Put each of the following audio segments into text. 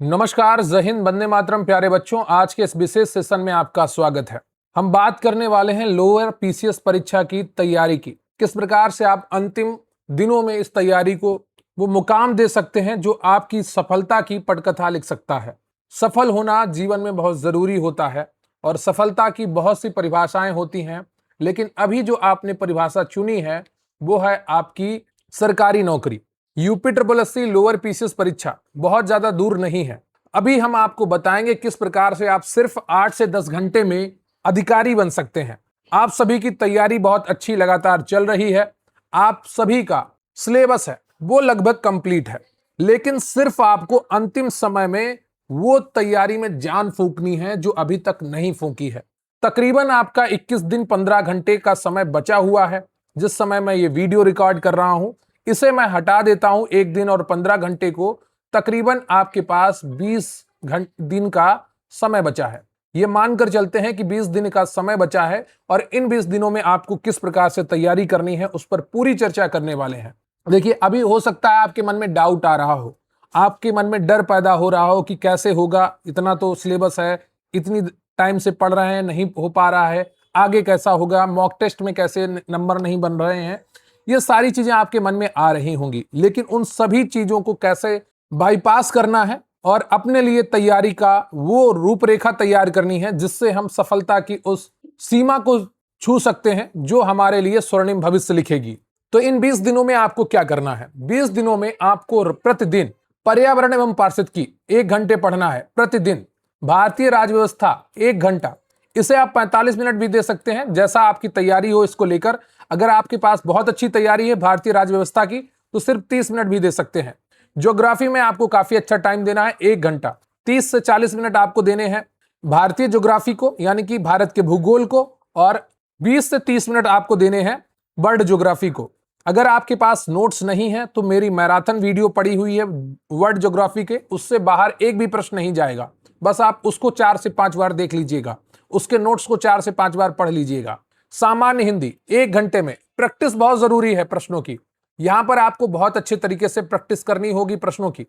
नमस्कार, जय हिंद, वंदे मातरम। प्यारे बच्चों, आज के इस विशेष सेशन में आपका स्वागत है। हम बात करने वाले हैं लोअर पीसीएस परीक्षा की तैयारी की। किस प्रकार से आप अंतिम दिनों में इस तैयारी को वो मुकाम दे सकते हैं जो आपकी सफलता की पटकथा लिख सकता है। सफल होना जीवन में बहुत जरूरी होता है और सफलता की बहुत सी परिभाषाएं होती हैं, लेकिन अभी जो आपने परिभाषा चुनी है वो है आपकी सरकारी नौकरी। UP triple SC lower PCS परीक्षा बहुत ज्यादा दूर नहीं है। अभी हम आपको बताएंगे किस प्रकार से आप सिर्फ 8 से 10 घंटे में अधिकारी बन सकते हैं। आप सभी की तैयारी बहुत अच्छी लगातार चल रही है। आप सभी का सिलेबस है वो लगभग कंप्लीट है, लेकिन सिर्फ आपको अंतिम समय में वो तैयारी में जान फूंकनी है जो अभी तक नहीं फूंकी है। तकरीबन आपका 21 दिन 15 घंटे का समय बचा हुआ है। जिस समय मैं ये वीडियो रिकॉर्ड कर रहा हूं, इसे मैं हटा देता हूं 1 दिन और 15 घंटे को, तकरीबन आपके पास 20 दिन का समय बचा है। ये मानकर चलते हैं कि 20 दिन का समय बचा है और इन 20 दिनों में आपको किस प्रकार से तैयारी करनी है उस पर पूरी चर्चा करने वाले हैं। देखिए, अभी हो सकता है आपके मन में डाउट आ रहा हो, आपके मन में डर पैदा हो रहा हो कि कैसे होगा, इतना तो सिलेबस है, इतनी टाइम से पढ़ रहे हैं, नहीं हो पा रहा है, आगे कैसा होगा, मॉक टेस्ट में कैसे नंबर नहीं बन रहे हैं। ये सारी चीजें आपके मन में आ रही होंगी, लेकिन उन सभी चीजों को कैसे बाईपास करना है और अपने लिए तैयारी का वो रूपरेखा तैयार करनी है जिससे हम सफलता की उस सीमा को छू सकते हैं जो हमारे लिए स्वर्णिम भविष्य लिखेगी। तो इन 20 दिनों में आपको क्या करना है? 20 दिनों में आपको प्रतिदिन पर्यावरण एवं पारिस्थितिकी 1 घंटे पढ़ना है। प्रतिदिन भारतीय राज्य व्यवस्था 1 घंटा, इसे आप 45 मिनट भी दे सकते हैं, जैसा आपकी तैयारी हो इसको लेकर। अगर आपके पास बहुत अच्छी तैयारी है भारतीय राज्य व्यवस्था की तो सिर्फ 30 मिनट भी दे सकते हैं। ज्योग्राफी में आपको काफी अच्छा टाइम देना है, 1 घंटा। 30 से 40 मिनट आपको देने हैं भारतीय ज्योग्राफी को, यानी कि भारत के भूगोल को, और 20 से 30 मिनट आपको देने हैं वर्ल्ड ज्योग्राफी को। अगर आपके पास नोट्स नहीं है तो मेरी मैराथन वीडियो पड़ी हुई है वर्ल्ड ज्योग्राफी के, उससे बाहर एक भी प्रश्न नहीं जाएगा। बस आप उसको 4 से 5 बार देख लीजिएगा, उसके नोट्स को 4 से 5 बार पढ़ लीजिएगा। सामान्य हिंदी 1 घंटे में। प्रैक्टिस बहुत जरूरी है प्रश्नों की, यहां पर आपको बहुत अच्छे तरीके से प्रैक्टिस करनी होगी प्रश्नों की।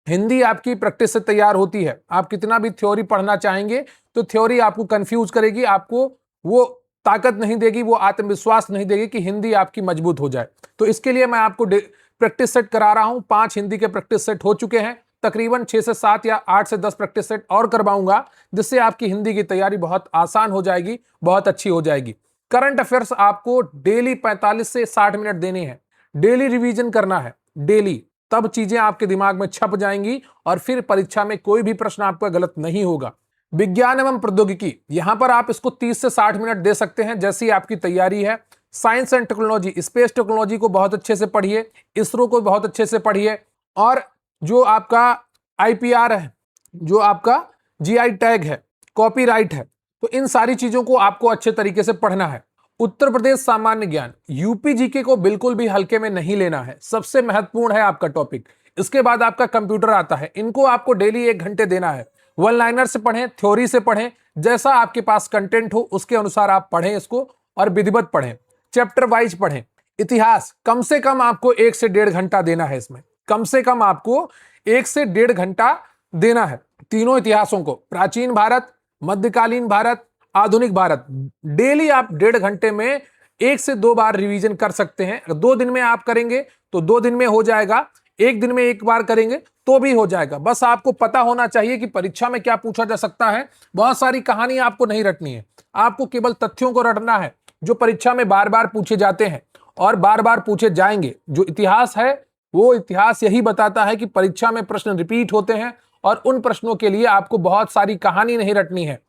हिंदी आपकी प्रैक्टिस से तैयार होती है। आप कितना भी थ्योरी पढ़ना चाहेंगे तो थ्योरी आपको कंफ्यूज करेगी, आपको वो ताकत नहीं देगी, वो आत्मविश्वास नहीं देगी कि हिंदी आपकी मजबूत हो जाए। तो इसके लिए मैं आपको प्रैक्टिस सेट करा रहा हूं। 5 हिंदी के प्रैक्टिस सेट हो चुके हैं, तकरीबन 6 से 7 या 8 से 10 प्रैक्टिस सेट और करवाऊंगा, जिससे आपकी हिंदी की तैयारी बहुत आसान हो जाएगी, बहुत अच्छी हो जाएगी। करंट अफेयर्स आपको डेली 45 से 60 मिनट देने हैं। डेली रिवीजन करना है, डेली, तब चीजें आपके दिमाग में छप जाएंगी और फिर परीक्षा में कोई भी प्रश्न आपका गलत नहीं होगा। विज्ञान एवं प्रौद्योगिकी, यहां पर आप इसको 30 से 60 मिनट दे सकते हैं जैसी आपकी तैयारी है। Science and technology, space technology को बहुत अच्छे से पढ़िए, इसरो को बहुत अच्छे से पढ़िए, और जो आपका आईपीआर है, जो आपका जीआई टैग है, कॉपीराइट है, तो इन सारी चीजों को आपको अच्छे तरीके से पढ़ना है। उत्तर प्रदेश सामान्य ज्ञान, यूपी जीके को बिल्कुल भी हल्के में नहीं लेना है, सबसे महत्वपूर्ण है आपका टॉपिक। इसके बाद आपका कंप्यूटर आता है, इनको आपको डेली 1 घंटे देना है। वन लाइनर से पढ़ें, थ्योरी से पढ़ें, जैसा आपके पास कंटेंट हो उसके अनुसार आप पढ़ें इसको, और विधिवत पढ़ें, चैप्टर वाइज पढ़ें। इतिहास कम से कम आपको 1 से 1.5 घंटा देना है, इसमें कम से कम आपको 1 से 1.5 घंटा देना है। तीनों इतिहासों को, प्राचीन भारत, मध्यकालीन भारत, आधुनिक भारत, डेली आप 1.5 घंटे में 1 से 2 बार रिवीजन कर सकते हैं। 2 दिन में आप करेंगे तो 2 दिन में हो जाएगा, 1 दिन में 1 बार करेंगे तो भी हो जाएगा। बस आपको पता होना चाहिए कि परीक्षा में क्या पूछा जा सकता है। बहुत सारी कहानी आपको नहीं रटनी है, आपको केवल तथ्यों को रटना है जो परीक्षा में बार बार पूछे जाते हैं और बार बार पूछे जाएंगे। जो इतिहास है वो इतिहास यही बताता है कि परीक्षा में प्रश्न रिपीट होते हैं और उन प्रश्नों के लिए आपको बहुत सारी कहानी नहीं रटनी है।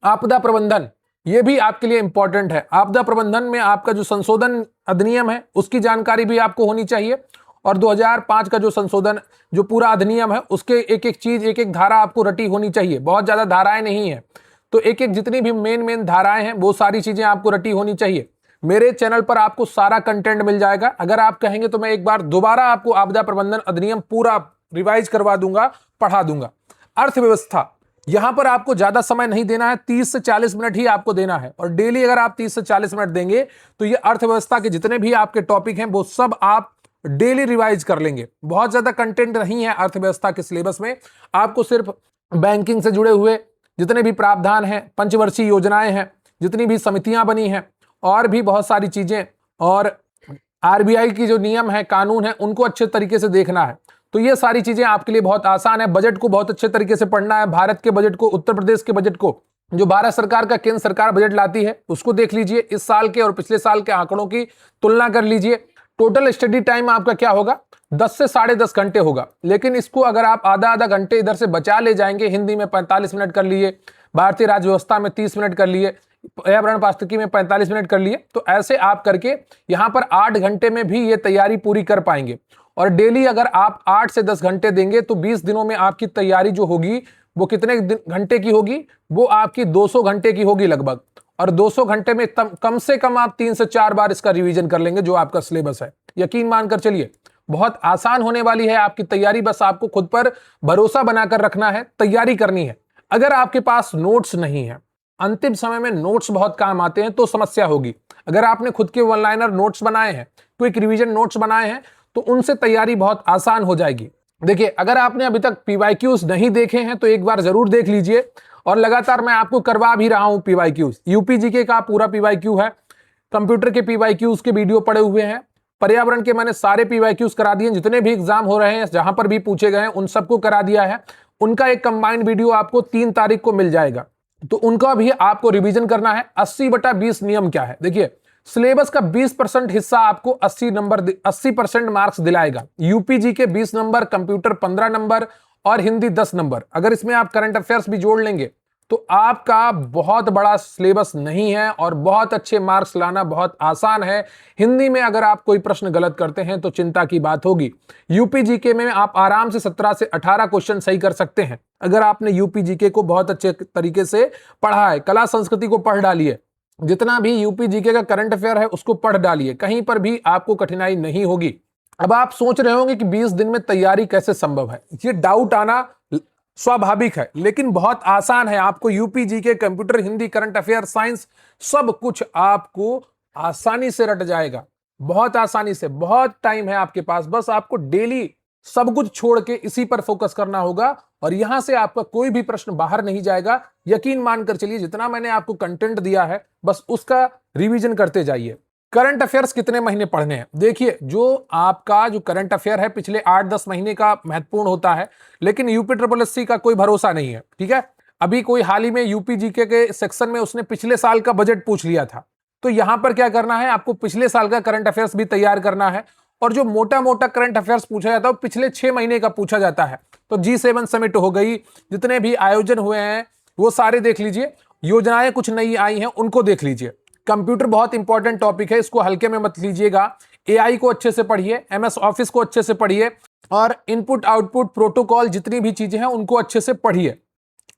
आपदा प्रबंधन, ये भी आपके लिए इंपॉर्टेंट है। आपदा प्रबंधन में आपका जो संशोधन अधिनियम है उसकी जानकारी भी आपको होनी चाहिए, और 2005 का जो संशोधन, जो पूरा अधिनियम है, उसके एक एक चीज, एक एक धारा आपको रटी होनी चाहिए। बहुत ज्यादा धाराएं नहीं है, तो एक एक जितनी भी मेन धाराएं हैं वो सारी चीजें आपको रटी होनी चाहिए। मेरे चैनल पर आपको सारा कंटेंट मिल जाएगा। अगर आप कहेंगे तो मैं एक बार दोबारा आपको आपदा प्रबंधन अधिनियम पूरा रिवाइज करवा दूंगा, पढ़ा दूंगा। अर्थव्यवस्था, यहां पर आपको ज्यादा समय नहीं देना है, 30 से 40 मिनट ही आपको देना है, और डेली अगर आप 30 से 40 मिनट देंगे तो ये अर्थव्यवस्था के जितने भी आपके टॉपिक हैं वो सब आप डेली रिवाइज कर लेंगे। बहुत ज्यादा कंटेंट नहीं है अर्थव्यवस्था के सिलेबस में, आपको सिर्फ बैंकिंग से जुड़े हुए जितने भी प्रावधान हैं, पंचवर्षीय योजनाएं हैं, जितनी भी समितियां बनी हैं और भी बहुत सारी चीजें, और आरबीआई की जो नियम है, कानून है, उनको अच्छे तरीके से देखना है। तो ये सारी चीजें आपके लिए बहुत आसान है। बजट को बहुत अच्छे तरीके से पढ़ना है, भारत के बजट को, उत्तर प्रदेश के बजट को, जो भारत सरकार का केंद्र सरकार बजट लाती है उसको देख लीजिए, इस साल के और पिछले साल के आंकड़ों की तुलना कर लीजिए। टोटल स्टडी टाइम आपका क्या होगा, 10 से 10.5 घंटे होगा। लेकिन इसको अगर आप आधा आधा घंटे इधर से बचा ले जाएंगे, हिंदी में 45 मिनट कर लिए, भारतीय राज्य व्यवस्था में 30 मिनट कर लिए, पर्यावरण पारिस्थितिकी में 45 मिनट कर लिए, तो ऐसे आप करके यहां पर 8 घंटे में भी ये तैयारी पूरी कर पाएंगे। और डेली अगर आप 8 से 10 घंटे देंगे तो 20 दिनों में आपकी तैयारी जो होगी वो कितने घंटे की होगी, वो आपकी 200 घंटे की होगी लगभग। और 200 घंटे में कम से कम आप 3 से 4 बार इसका रिवीजन कर लेंगे जो आपका सिलेबस है। यकीन मानकर चलिए बहुत आसान होने वाली है आपकी तैयारी, बस आपको खुद पर भरोसा बनाकर रखना है, तैयारी करनी है। अगर आपके पास नोट्स नहीं है, अंतिम समय में नोट्स बहुत काम आते हैं, तो समस्या होगी। अगर आपने खुद के वन लाइनर नोट्स बनाए हैं, क्विक रिवीजन नोट्स बनाए हैं, तो उनसे तैयारी बहुत आसान हो जाएगी। देखिए, अगर आपने अभी तक पीवाईक्यूज नहीं देखे हैं तो एक बार जरूर देख लीजिए, और लगातार मैं आपको करवा भी रहा हूं पीवाईक्यूज। यूपीजीके का पूरा पीवाईक्यू है, कंप्यूटर के पीवाईक्यूज के वीडियो पड़े हुए हैं, पर्यावरण के मैंने सारे पीवाईक्यूज करा दिए, जितने भी एग्जाम हो रहे हैं जहां पर भी पूछे गए हैं उन सबको करा दिया है। उनका एक कंबाइंड वीडियो आपको 3 तारीख को मिल जाएगा, तो उनका भी आपको रिवीजन करना है। 80/20 नियम क्या है, देखिए सिलेबस का 20% हिस्सा आपको 80% मार्क्स दिलाएगा। यूपीजी के 20 नंबर, कंप्यूटर 15 नंबर और हिंदी 10 नंबर। अगर इसमें आप करंट अफेयर्स भी जोड़ लेंगे तो आपका बहुत बड़ा सिलेबस नहीं है और बहुत अच्छे मार्क्स लाना बहुत आसान है। हिंदी में अगर आप कोई प्रश्न गलत करते हैं तो चिंता की बात होगी। यूपीजीके में आप आराम से 17 से 18 क्वेश्चन सही कर सकते हैं अगर आपने यूपीजीके को बहुत अच्छे तरीके से पढ़ा है। कला संस्कृति को पढ़ डालिए, जितना भी यूपीजीके का करंट अफेयर है उसको पढ़ डालिए, कहीं पर भी आपको कठिनाई नहीं होगी। अब आप सोच रहे होंगे कि 20 दिन में तैयारी कैसे संभव है, ये डाउट आना स्वाभाविक है, लेकिन बहुत आसान है। आपको UP GK, computer, Hindi, current affair, science, सब कुछ आपको आसानी से रट जाएगा, बहुत आसानी से। बहुत टाइम है आपके पास, बस आपको डेली सब कुछ छोड़ के इसी पर फोकस करना होगा और यहां से आपका कोई भी प्रश्न बाहर नहीं जाएगा। यकीन मानकर चलिए, जितना मैंने आपको कंटेंट दिया है बस उसका रिवीजन करते जाइए। करंट अफेयर्स कितने महीने पढ़ने हैं, देखिए जो आपका जो करंट अफेयर है पिछले 8-10 महीने का महत्वपूर्ण होता है, लेकिन यूपीट्रिपलएससी का कोई भरोसा नहीं है, ठीक है। अभी कोई हाल ही में यूपीजीके के सेक्शन में उसने पिछले साल का बजट पूछ लिया था, तो यहां पर क्या करना है, आपको पिछले साल का करंट अफेयर्स भी तैयार करना है। और जो मोटा मोटा करंट अफेयर्स पूछा जाता है वो पिछले 6 महीने का पूछा जाता है। तो G7 समिट हो गई, जितने भी आयोजन हुए हैं वो सारे देख लीजिए, योजनाएं कुछ नई आई हैं उनको देख लीजिए। कंप्यूटर बहुत इंपॉर्टेंट टॉपिक है, इसको हल्के में मत लीजिएगा। एआई को अच्छे से पढ़िए, एमएस ऑफिस को अच्छे से पढ़िए, और इनपुट आउटपुट प्रोटोकॉल जितनी भी चीजें हैं उनको अच्छे से पढ़िए।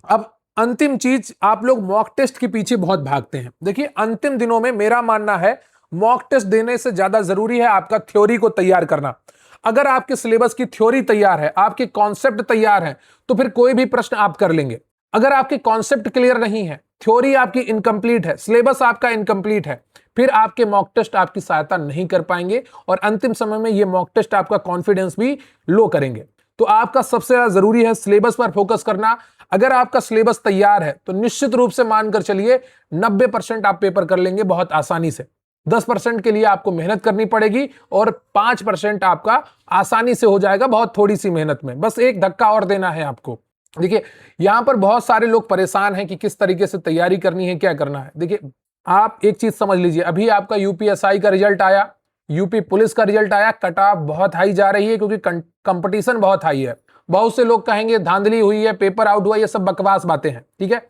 अब अंतिम चीज, आप लोग मॉक टेस्ट के पीछे बहुत भागते हैं। देखिए अंतिम दिनों में मेरा मानना है मॉक टेस्ट देने से ज्यादा जरूरी है आपका थ्योरी को तैयार करना। अगर आपके सिलेबस की थ्योरी तैयार है, आपके कॉन्सेप्ट तैयार है, तो फिर कोई भी प्रश्न आप कर लेंगे। अगर आपके कॉन्सेप्ट क्लियर नहीं है, थ्योरी आपकी इनकम्प्लीट है, सिलेबस आपका इनकम्प्लीट है, फिर आपके मॉक टेस्ट आपकी सहायता नहीं कर पाएंगे और अंतिम समय में ये मॉक टेस्ट आपका कॉन्फिडेंस भी लो करेंगे। तो आपका सबसे ज्यादा जरूरी है सिलेबस पर फोकस करना। अगर आपका सिलेबस तैयार है तो निश्चित रूप से मानकर चलिए 90% आप पेपर कर लेंगे बहुत आसानी से। 10% के लिए आपको मेहनत करनी पड़ेगी और 5% आपका आसानी से हो जाएगा, बहुत थोड़ी सी मेहनत में। बस एक धक्का और देना है आपको। देखिए यहां पर बहुत सारे लोग परेशान हैं कि किस तरीके से तैयारी करनी है, क्या करना है। देखिए आप एक चीज समझ लीजिए, अभी आपका यूपीएसआई का रिजल्ट आया, यूपी पुलिस का रिजल्ट आया, कट ऑफ बहुत हाई जा रही है क्योंकि कंपटीशन बहुत हाई है। बहुत से लोग कहेंगे धांधली हुई है, पेपर आउट हुआ, ये सब बकवास बातें हैं, ठीक है।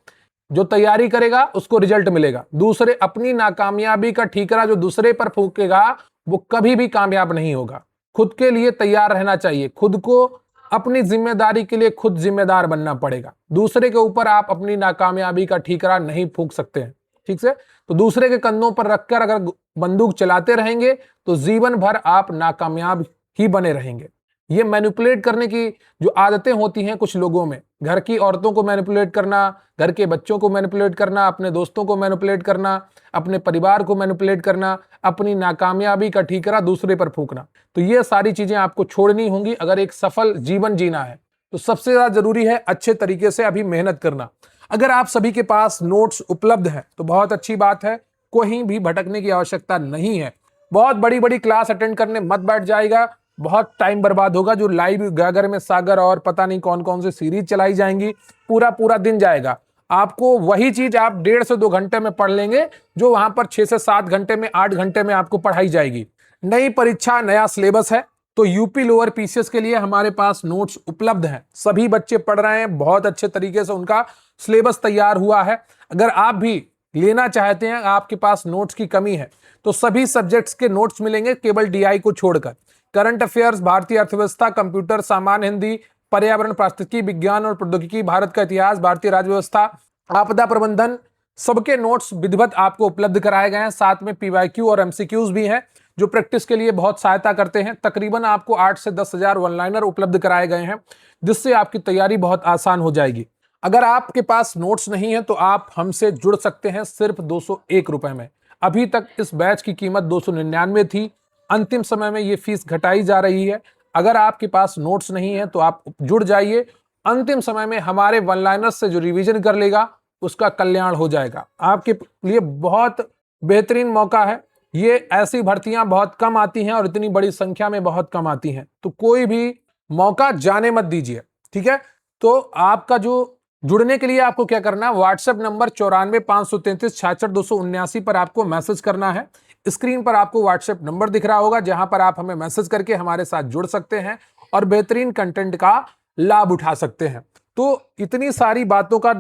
जो तैयारी करेगा उसको रिजल्ट मिलेगा। दूसरे अपनी नाकामयाबी का ठीकरा जो दूसरे पर फूकेगा वो कभी भी कामयाब नहीं होगा। खुद के लिए तैयार रहना चाहिए, खुद को अपनी जिम्मेदारी के लिए खुद जिम्मेदार बनना पड़ेगा। दूसरे के ऊपर आप अपनी नाकामयाबी का ठीकरा नहीं फूंक सकते हैं, ठीक से। तो दूसरे के कंधों पर रखकर अगर बंदूक चलाते रहेंगे तो जीवन भर आप नाकामयाब ही बने रहेंगे। ये मैनिपुलेट करने की जो आदतें होती हैं कुछ लोगों में, घर की औरतों को मैनिपुलेट करना, घर के बच्चों को मैनिपुलेट करना, अपने दोस्तों को मैनिपुलेट करना, अपने परिवार को मैनिपुलेट करना, अपनी नाकामयाबी का ठीकरा दूसरे पर फूंकना, तो ये सारी चीजें आपको छोड़नी होंगी अगर एक सफल जीवन जीना है। तो सबसे ज्यादा जरूरी है अच्छे तरीके से अभी मेहनत करना। अगर आप सभी के पास नोट्स उपलब्ध हैं तो बहुत अच्छी बात है, कहीं भी भटकने की आवश्यकता नहीं है। बहुत बड़ी बड़ी क्लास अटेंड करने मत बैठ जाएगा, बहुत टाइम बर्बाद होगा। जो लाइव गागर में सागर और पता नहीं कौन कौन सी सीरीज चलाई जाएंगी, पूरा पूरा दिन जाएगा। आपको वही चीज आप 1.5 से 2 घंटे में पढ़ लेंगे जो वहां पर 6 से 7 घंटे में, 8 घंटे में आपको पढ़ाई जाएगी। नई परीक्षा, नया सिलेबस है, तो यूपी लोअर पीसीएस के लिए हमारे पास नोट्स उपलब्ध हैं। सभी बच्चे पढ़ रहे हैं, बहुत अच्छे तरीके से उनका सिलेबस तैयार हुआ है। अगर आप भी लेना चाहते हैं, आपके पास नोट्स की कमी है, तो सभी सब्जेक्ट्स के नोट्स मिलेंगे केवल डीआई को छोड़कर। करंट अफेयर्स, भारतीय अर्थव्यवस्था, कंप्यूटर, सामान्य हिंदी, पर्यावरण, पारिस्थितिकी, विज्ञान और प्रौद्योगिकी, भारत का इतिहास, भारतीय राज्य व्यवस्था, आपदा प्रबंधन, सबके नोट्स विधिवत आपको उपलब्ध कराए गए हैं। साथ में पीवाईक्यू और एमसीक्यूज भी हैं जो प्रैक्टिस के लिए बहुत सहायता करते हैं। तकरीबन आपको 8 से 10 हजार वन लाइनर उपलब्ध कराए गए हैं, जिससे आपकी तैयारी बहुत आसान हो जाएगी। अगर आपके पास नोट्स नहीं है तो आप हमसे जुड़ सकते हैं सिर्फ 201 रुपए में। अभी तक इस बैच की कीमत 299 थी, अंतिम समय में ये फीस घटाई जा रही है। अगर आपके पास नोट्स नहीं है तो आप जुड़ जाइए, अंतिम समय में हमारे वन लाइनर्स से जो रिवीजन कर लेगा उसका कल्याण हो जाएगा। आपके लिए बहुत बेहतरीन मौका है। ये ऐसी भर्तियां बहुत कम आती हैं और इतनी बड़ी संख्या में बहुत कम आती हैं, तो कोई भी मौका जाने मत दीजिए, ठीक है। तो आपका जो जुड़ने के लिए आपको क्या करना है, व्हाट्सएप नंबर 94 533 66 279 पर आपको मैसेज करना है। स्क्रीन पर आपको व्हाट्सएप नंबर दिख रहा होगा, जहां पर आप हमें मैसेज करके हमारे साथ जुड़ सकते हैं और बेहतरीन कंटेंट का लाभ उठा सकते हैं। तो इतनी सारी बातों का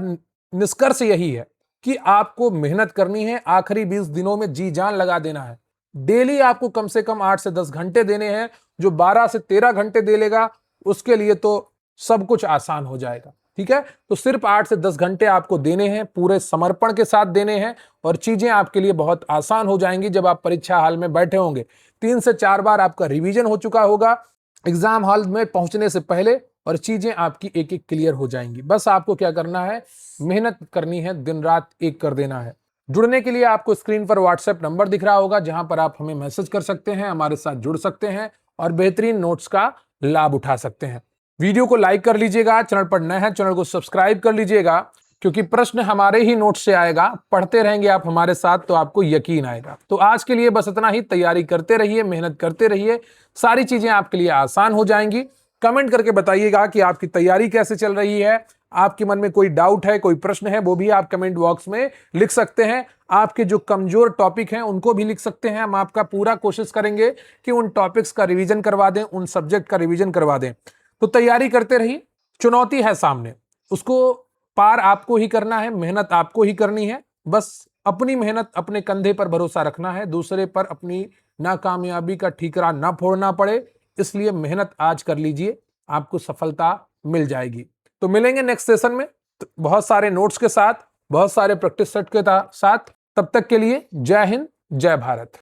निष्कर्ष यही है कि आपको मेहनत करनी है, आखिरी 20 दिनों में जी जान लगा देना है। डेली आपको कम से कम 8 से 10 घंटे देने हैं। जो 12 से 13 घंटे दे लेगा उसके लिए तो सब कुछ आसान हो जाएगा, ठीक है। तो सिर्फ 8 से 10 घंटे आपको देने हैं, पूरे समर्पण के साथ देने हैं, और चीजें आपके लिए बहुत आसान हो जाएंगी। जब आप परीक्षा हॉल में बैठे होंगे, 3 से 4 बार आपका रिवीजन हो चुका होगा एग्जाम हॉल में पहुंचने से पहले, और चीजें आपकी एक एक क्लियर हो जाएंगी। बस आपको क्या करना है, मेहनत करनी है, दिन रात एक कर देना है। जुड़ने के लिए आपको स्क्रीन पर व्हाट्सएप नंबर दिख रहा होगा, जहां पर आप हमें मैसेज कर सकते हैं, हमारे साथ जुड़ सकते हैं और बेहतरीन नोट्स का लाभ उठा सकते हैं। वीडियो को लाइक कर लीजिएगा, चैनल पर नए हैं चैनल को सब्सक्राइब कर लीजिएगा, क्योंकि प्रश्न हमारे ही नोट से आएगा। पढ़ते रहेंगे आप हमारे साथ तो आपको यकीन आएगा। तो आज के लिए बस इतना ही। तैयारी करते रहिए, मेहनत करते रहिए, सारी चीजें आपके लिए आसान हो जाएंगी। कमेंट करके बताइएगा कि आपकी तैयारी कैसे चल रही है। आपके मन में कोई डाउट है, कोई प्रश्न है, वो भी आप कमेंट बॉक्स में लिख सकते हैं। आपके जो कमजोर टॉपिक हैं उनको भी लिख सकते हैं। हम आपका पूरा कोशिश करेंगे कि उन टॉपिक्स का रिवीजन करवा दें, उन सब्जेक्ट का रिवीजन करवा दें। तो तैयारी करते रहिए। चुनौती है सामने, उसको पार आपको ही करना है, मेहनत आपको ही करनी है। बस अपनी मेहनत, अपने कंधे पर भरोसा रखना है, दूसरे पर अपनी नाकामयाबी का ठीकरा ना फोड़ना पड़े। इसलिए मेहनत आज कर लीजिए, आपको सफलता मिल जाएगी। तो मिलेंगे नेक्स्ट सेशन में बहुत सारे नोट्स के साथ, बहुत सारे प्रैक्टिस सेट के साथ। तब तक के लिए जय हिंद, जय भारत।